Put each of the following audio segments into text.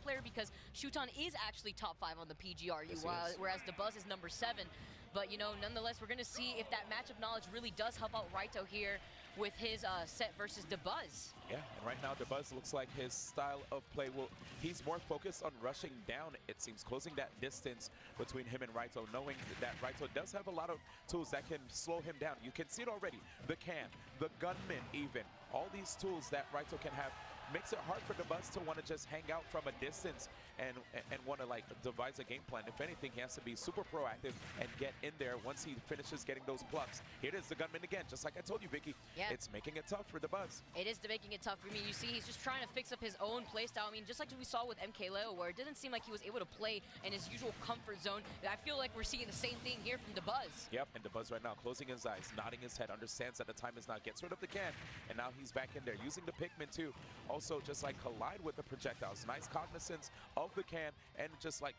player because Shuton is actually top 5 on the PGRU, Yes, whereas DaBuz is number 7. But, you know, nonetheless, we're going to see if that matchup knowledge really does help out Raito here with his set versus DaBuz. Yeah, and right now DaBuz looks like his style of play he's more focused on rushing down, it seems, closing that distance between him and Raito, knowing that Raito does have a lot of tools that can slow him down. You can see it already. The can, the gunman even, all these tools that Raito can have makes it hard for DaBuz to want to just hang out from a distance and want to like devise a game plan. If anything, he has to be super proactive and get in there once he finishes getting those plucks. Here it is, the gunman again, just like I told you, Vicky. Yeah. It's making it tough for DaBuz. It is making it tough. I mean, you see, he's just trying to fix up his own playstyle. I mean, just like we saw with MK Leo, where it didn't seem like he was able to play in his usual comfort zone. I feel like we're seeing the same thing here from DaBuz. Yep, and DaBuz right now closing his eyes, nodding his head, understands that the time is now, gets rid of the can, and now he's back in there using the Pikmin too. Also, just like collide with the projectiles. Nice cognizance of the can and just like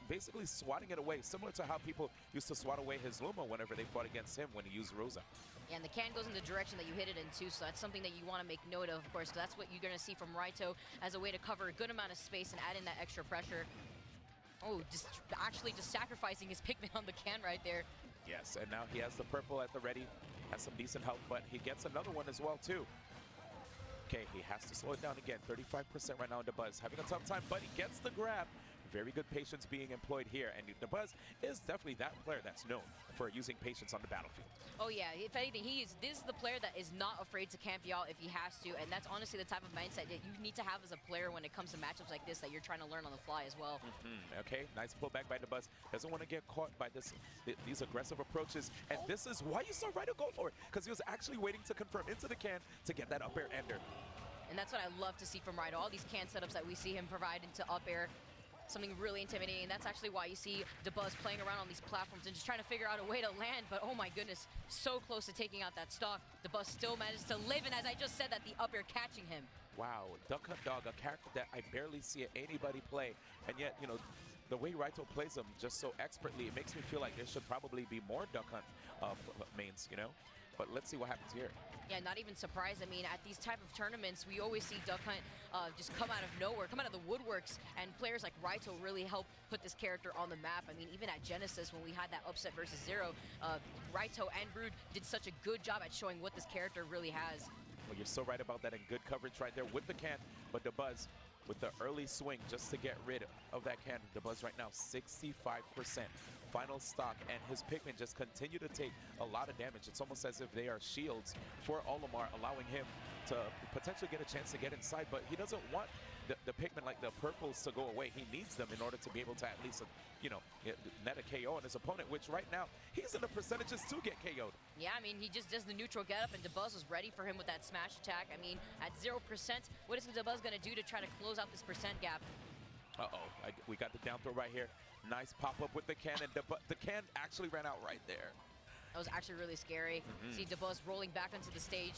basically swatting it away, similar to how people used to swat away his Luma whenever they fought against him when he used Rosa. Yeah, and the can goes in the direction that you hit it in too, so that's something that you want to make note of course, because that's what you're going to see from Raito as a way to cover a good amount of space and add in that extra pressure. Oh, just sacrificing his Pikmin on the can right there. Yes, and now he has the purple at the ready, has some decent help, but he gets another one as well too. Okay, he has to slow it down again. 35% right now in DaBuz. Having a tough time, but he gets the grab. Very good patience being employed here. And DaBuz is definitely that player that's known for using patience on the battlefield. Oh yeah, if anything, this is the player that is not afraid to camp you out if he has to. And that's honestly the type of mindset that you need to have as a player when it comes to matchups like this that you're trying to learn on the fly as well. Okay, nice pullback by DaBuz. Doesn't want to get caught by these aggressive approaches. And this is why you saw Raito go for it, because he was actually waiting to confirm into the can to get that up air ender. And that's what I love to see from Raito. All these can setups that we see him provide into up air, something really intimidating. That's actually why you see DaBuz playing around on these platforms and just trying to figure out a way to land. But oh my goodness, so close to taking out that stock. DaBuz still manages to live, and as I just said, that the up air catching him. Wow, Duck Hunt Dog, a character that I barely see anybody play, and yet, you know, the way Raito plays him just so expertly, it makes me feel like there should probably be more Duck Hunt mains, you know? But let's see what happens here. Yeah, not even surprised. I mean, at these type of tournaments, we always see Duck Hunt just come out of nowhere, come out of the woodworks, and players like Raito really help put this character on the map. I mean, even at Genesis, when we had that upset versus Zero, Raito and Brood did such a good job at showing what this character really has. Well, you're so right about that, and good coverage right there with the can, but DaBuz with the early swing just to get rid of that can. DaBuz right now 65% final stock, and his Pikmin just continue to take a lot of damage. It's almost as if they are shields for Olimar, allowing him to potentially get a chance to get inside, but he doesn't want the Pikmin like the purples to go away. He needs them in order to be able to at least, you know, net a KO on his opponent, which right now he's in the percentages to get KO'd. Yeah, I mean, he just does the neutral getup, and DaBuz was ready for him with that smash attack. I mean, at 0%, what is DaBuz going to do to try to close out this percent gap? Uh-oh, we got the down throw right here. Nice pop-up with the can, and the can actually ran out right there. That was actually really scary. See DaBuz rolling back onto the stage.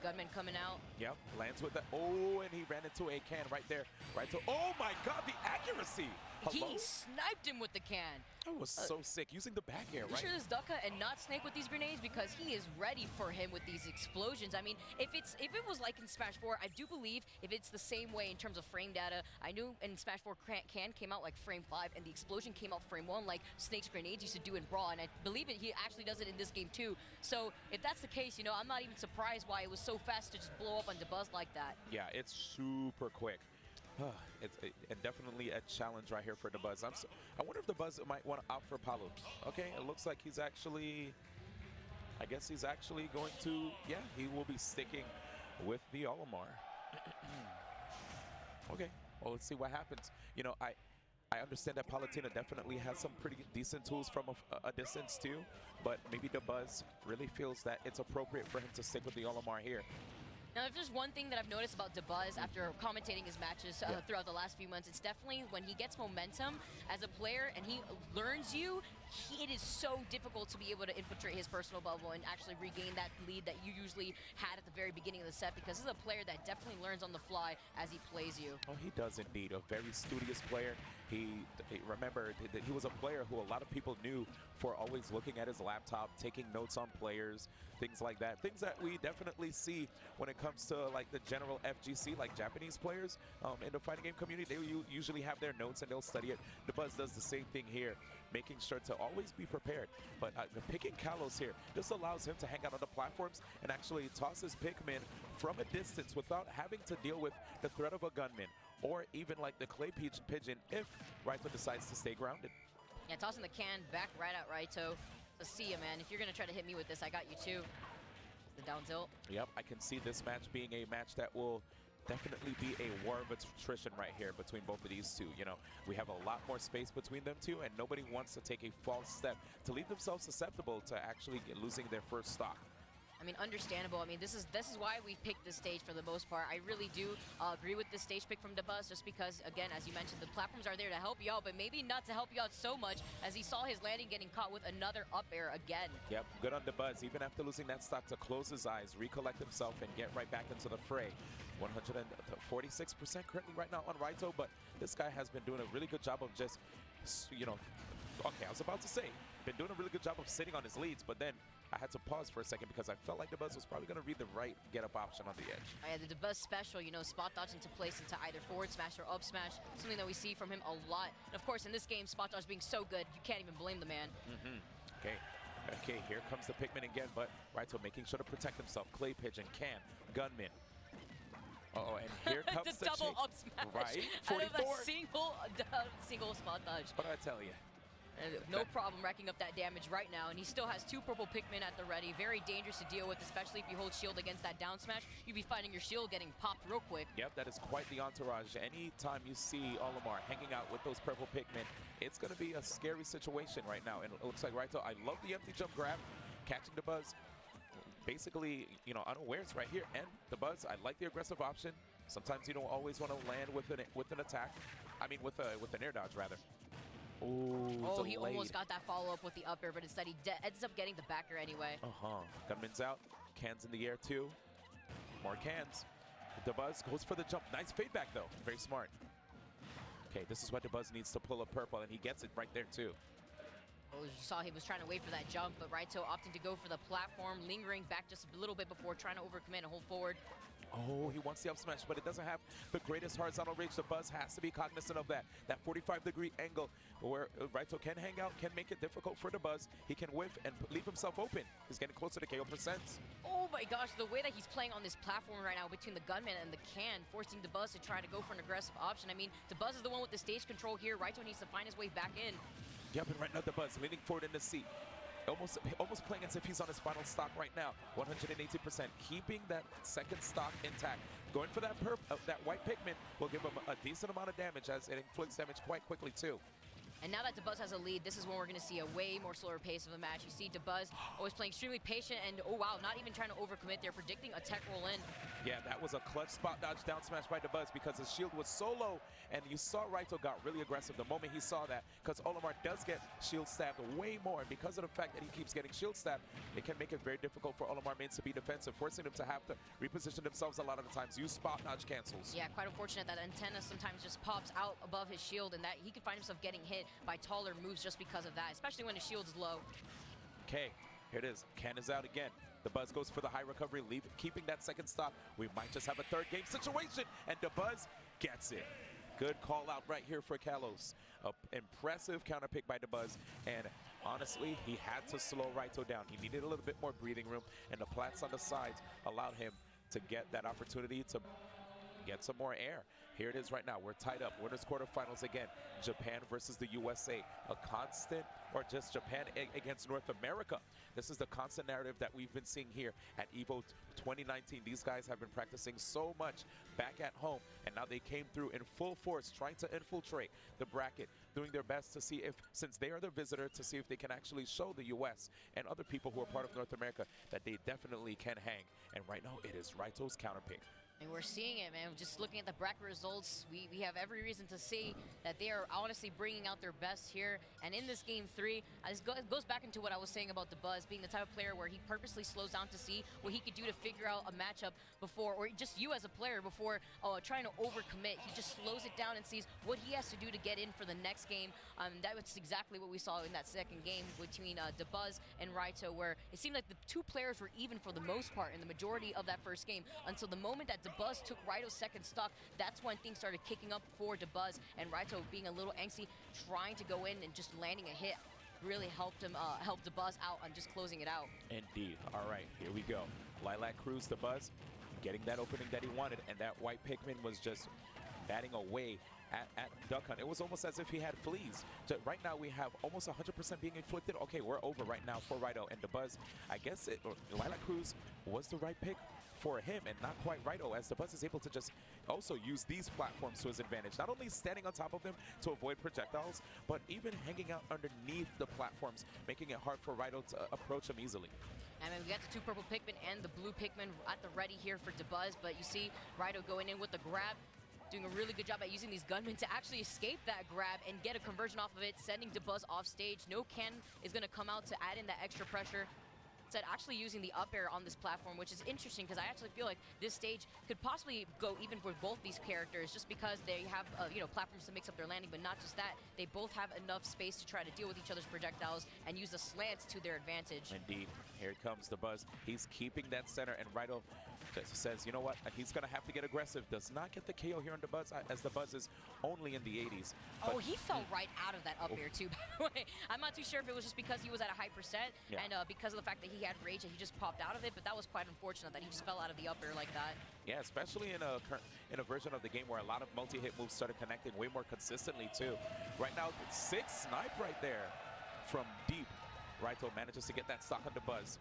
Gunman coming out. Yep, lands with the, oh, and he ran into a can right there. Right to, oh my God, the accuracy. Hello? He sniped him with the can. That was so sick, using the back air, right? Sure this Duck Hunt and not Snake with these grenades, because he is ready for him with these explosions. I mean, if it was like in Smash 4, I do believe if it's the same way in terms of frame data, I knew in Smash 4 can came out like frame 5 and the explosion came out frame 1 like Snake's grenades used to do in Brawl, and I believe he actually does it in this game too. So if that's the case, you know, I'm not even surprised why it was so fast to just blow up on DaBuz like that. Yeah, it's super quick. And definitely a challenge right here for DaBuz. I wonder if DaBuz might want to opt for Palu. Okay, it looks like he's actually, I guess he's actually going to, yeah, he will be sticking with the Olimar. Okay, well, let's see what happens. You know, I understand that Palutena definitely has some pretty decent tools from a distance too, but maybe DaBuz really feels that it's appropriate for him to stick with the Olimar here. Now, if there's one thing that I've noticed about DaBuz after commentating his matches throughout the last few months, it's definitely when he gets momentum as a player and he learns you, it is so difficult to be able to infiltrate his personal bubble and actually regain that lead that you usually had at the very beginning of the set, because this is a player that definitely learns on the fly as he plays you. Oh, he does indeed. A very studious player. Remember that he was a player who a lot of people knew for always looking at his laptop, taking notes on players, things like that. Things that we definitely see when it comes to like the general FGC, like Japanese players in the fighting game community. They usually have their notes and they'll study it. DaBuz does the same thing here, making sure to always be prepared. But picking Kalos here, this allows him to hang out on the platforms and actually toss his Pikmin from a distance without having to deal with the threat of a gunman or even like the clay pigeon if Raito decides to stay grounded. Yeah, tossing the can back right at Raito. Let's see ya, man. If you're going to try to hit me with this, I got you too. The down tilt. Yep, I can see this match being a match that will definitely be a war of attrition right here between both of these two. You know, we have a lot more space between them two, and nobody wants to take a false step to leave themselves susceptible to actually losing their first stock. I mean, understandable. I mean, this is why we picked this stage for the most part. I really do agree with this stage pick from DaBuz, just because, again, as you mentioned, the platforms are there to help you out, but maybe not to help you out so much, as he saw his landing getting caught with another up air again. Yep, good on DaBuz. Even after losing that stock, to close his eyes, recollect himself, and get right back into the fray. 146% currently right now on Raito, but this guy has been doing a really good job of just, you know, okay, I was about to say, been doing a really good job of sitting on his leads, but then I had to pause for a second because I felt like DaBuz was probably going to read the right get-up option on the edge. Yeah, the DaBuz special, you know, spot dodge into place into either forward smash or up smash, something that we see from him a lot. And of course, in this game, spot dodge being so good, you can't even blame the man. Okay, here comes the Pikmin again, but Raito making sure to protect himself. Clay pigeon, can, gunman. Uh-oh, and here comes the double up smash. Right, 44. Out of a single spot dodge. But I tell you. No problem racking up that damage right now, and he still has two purple Pikmin at the ready. Very dangerous to deal with, especially if you hold shield against that down smash. You'd be finding your shield getting popped real quick. Yep, that is quite the entourage. Anytime you see Olimar hanging out with those purple Pikmin, it's going to be a scary situation right now. And it looks like Raito, I love the empty jump grab, catching DaBuz. Basically, you know, unawares right here. And DaBuz, I like the aggressive option. Sometimes you don't always want to land with an attack. I mean, with an air dodge, rather. Ooh, oh, delayed. he almost got that follow-up with the up air, but instead he ends up getting the backer anyway. Gunman's out. Cans in the air, too. More cans. DaBuz goes for the jump. Nice fade back, though. Very smart. Okay, this is what DaBuz needs to pull up purple, and he gets it right there, too. Oh, you saw he was trying to wait for that jump, but Raito opting to go for the platform, lingering back just a little bit before trying to overcommit and hold forward. Oh, he wants the up smash, but it doesn't have the greatest horizontal range. DaBuz has to be cognizant of that. That 45-degree angle where Raito can hang out, can make it difficult for DaBuz. He can whiff and leave himself open. He's getting closer to KO percents. Oh my gosh, the way that he's playing on this platform right now between the gunman and the can, forcing DaBuz to try to go for an aggressive option. I mean, DaBuz is the one with the stage control here. Raito needs to find his way back in. Yep, and right now DaBuz leaning forward in the seat. Almost playing as if he's on his final stock right now. 180%, keeping that second stock intact. Going for that white Pikmin will give him a decent amount of damage, as it inflicts damage quite quickly too. And now that DaBuz has a lead, this is when we're going to see a way more slower pace of a match. You see DaBuz always playing extremely patient, and oh wow, not even trying to overcommit there, predicting a tech roll in. Yeah, that was a clutch spot dodge down smash by DaBuz because his shield was so low, and you saw Raito got really aggressive the moment he saw that, because Olimar does get shield stabbed way more, and because of the fact that he keeps getting shield stabbed, it can make it very difficult for Olimar mains to be defensive, forcing them to have to reposition themselves a lot of the times, use spot dodge cancels. Yeah, quite unfortunate that antenna sometimes just pops out above his shield, and that he could find himself getting hit by taller moves just because of that, especially when his shield is low. Okay, here it is. Can is out again. DaBuz goes for the high recovery, keeping that second stop. We might just have a third game situation, and DaBuz gets it. Good call out right here for Kalos. An impressive counter pick by DaBuz, and honestly, he had to slow Raito down. He needed a little bit more breathing room, and the plats on the sides allowed him to get that opportunity to get some more air. Here it is right now. We're tied up. Winners quarterfinals again. Japan versus the USA. A constant, or just Japan against North America. This is the constant narrative that we've been seeing here at EVO 2019. These guys have been practicing so much back at home, and now they came through in full force, trying to infiltrate the bracket, doing their best to see if, since they are the visitor, to see if they can actually show the US and other people who are part of North America that they definitely can hang. And right now, it is Raito's counter pick. And we're seeing it, man. Just looking at the bracket results, we have every reason to say that they are honestly bringing out their best here. And in this game 3, it goes back into what I was saying about DaBuz being the type of player where he purposely slows down to see what he could do to figure out a matchup before, or just you as a player before trying to overcommit. He just slows it down and sees what he has to do to get in for the next game. That was exactly what we saw in that second game between DaBuz and Raito, where it seemed like the two players were even for the most part in the majority of that first game, until the moment that DaBuz took Raito's second stock. That's when things started kicking up for DaBuz, and Raito being a little angsty, trying to go in and just landing a hit really helped him, helped DaBuz out on just closing it out. Indeed. All right, here we go. Lilac Cruz, DaBuz, getting that opening that he wanted, and that white Pikmin was just batting away at Duck Hunt. It was almost as if he had fleas. Right now we have almost 100% being inflicted. Okay, we're over right now for Raito and DaBuz. I guess Lilac Cruz was the right pick for him and not quite Raito, as DaBuz is able to just also use these platforms to his advantage. Not only standing on top of them to avoid projectiles, but even hanging out underneath the platforms, making it hard for Raito to approach him easily. I mean, we got the two purple Pikmin and the blue Pikmin at the ready here for DaBuz, but you see Raito going in with the grab, doing a really good job at using these gunmen to actually escape that grab and get a conversion off of it, sending DaBuz off stage. No Ken is going to come out to add in that extra pressure. Instead, actually using the up air on this platform, which is interesting because I actually feel like this stage could possibly go even for both these characters, just because they have platforms to mix up their landing, but not just that. They both have enough space to try to deal with each other's projectiles and use the slants to their advantage. Indeed. Here comes DaBuz. He's keeping that center, and Raito says, you know what, he's going to have to get aggressive. Does not get the KO here on DaBuz, as DaBuz is only in the 80s. Oh, he fell right out of that up air too, by the way. I'm not too sure if it was just because he was at a high percent and because of the fact that he had rage and he just popped out of it, but that was quite unfortunate that he just fell out of the up air like that. Yeah, especially in a version of the game where a lot of multi-hit moves started connecting way more consistently too. Right now, 6 snipe right there from deep. Raito manages to get that stock on DaBuz.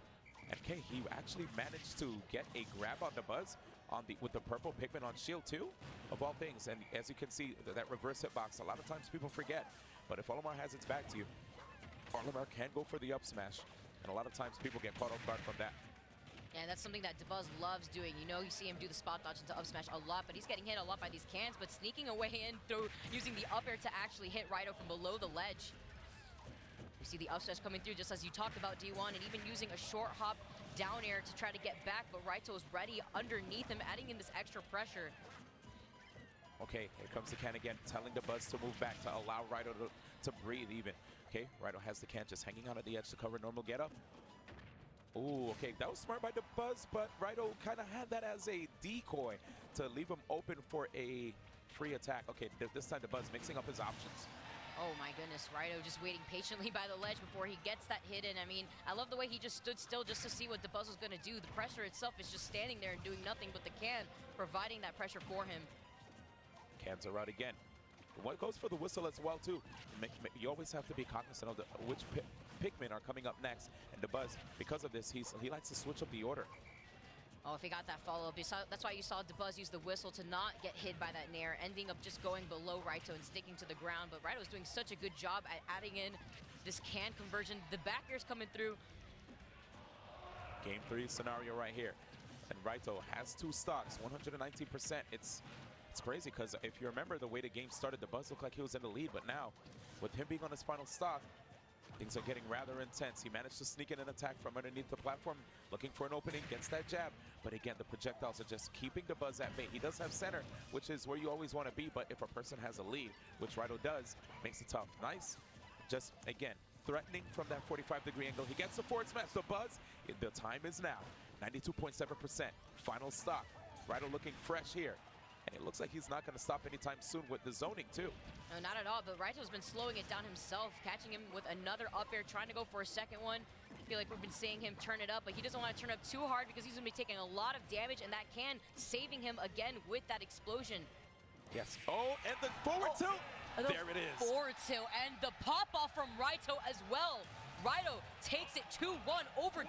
And okay, he actually managed to get a grab on DaBuz with the purple Pikmin on shield too, of all things. And as you can see, that reverse hitbox, a lot of times people forget. But if Olimar has its back to you, Olimar can go for the up smash. And a lot of times people get caught off guard from that. And that's something that DaBuz loves doing. You know, you see him do the spot dodge into up smash a lot, but he's getting hit a lot by these cans, but sneaking away in through using the up air to actually hit Raito from below the ledge. You see the up smash coming through just as you talked about, D1, and even using a short hop down air to try to get back, but Raito is ready underneath him, adding in this extra pressure. Okay, here comes the can again, telling DaBuz to move back to allow Raito to breathe even. Okay, Raito has the can just hanging out at the edge to cover normal get up. Ooh, okay, that was smart by DaBuz, but Raito kind of had that as a decoy to leave him open for a free attack. Okay, this time DaBuz mixing up his options. Oh my goodness, Raito just waiting patiently by the ledge before he gets that hit in. I mean, I love the way he just stood still just to see what DaBuz was going to do. The pressure itself is just standing there and doing nothing, but the can providing that pressure for him. Cans are out again. What goes for the whistle as well too. You always have to be cognizant of which Pikmin are coming up next. And DaBuz, because of this, he likes to switch up the order. Oh, if he got that follow-up, that's why you saw DaBuz use the whistle to not get hit by that nair, ending up just going below Raito and sticking to the ground. But Raito was doing such a good job at adding in this can conversion. The back air's coming through. Game 3 scenario right here. And Raito has 2 stocks, 119%. It's crazy because if you remember the way the game started, DaBuz looked like he was in the lead. But now, with him being on his final stock, things are getting rather intense. He managed to sneak in an attack from underneath the platform, looking for an opening, gets that jab. But again, the projectiles are just keeping DaBuz at bay. He does have center, which is where you always want to be, but if a person has a lead, which Raito does, makes it tough. Nice. Just, again, threatening from that 45-degree angle. He gets the forward smash. DaBuz, the time is now. 92.7%. Final stock. Raito looking fresh here. And it looks like he's not going to stop anytime soon with the zoning, too. No, not at all, but Raito's been slowing it down himself, catching him with another up air, trying to go for a second one. I feel like we've been seeing him turn it up, but he doesn't want to turn it up too hard because he's going to be taking a lot of damage, and that can saving him again with that explosion. Yes. Oh, and the forward tilt. There it is. Forward tilt, and the pop-off from Raito as well. Raito takes it 2-1 over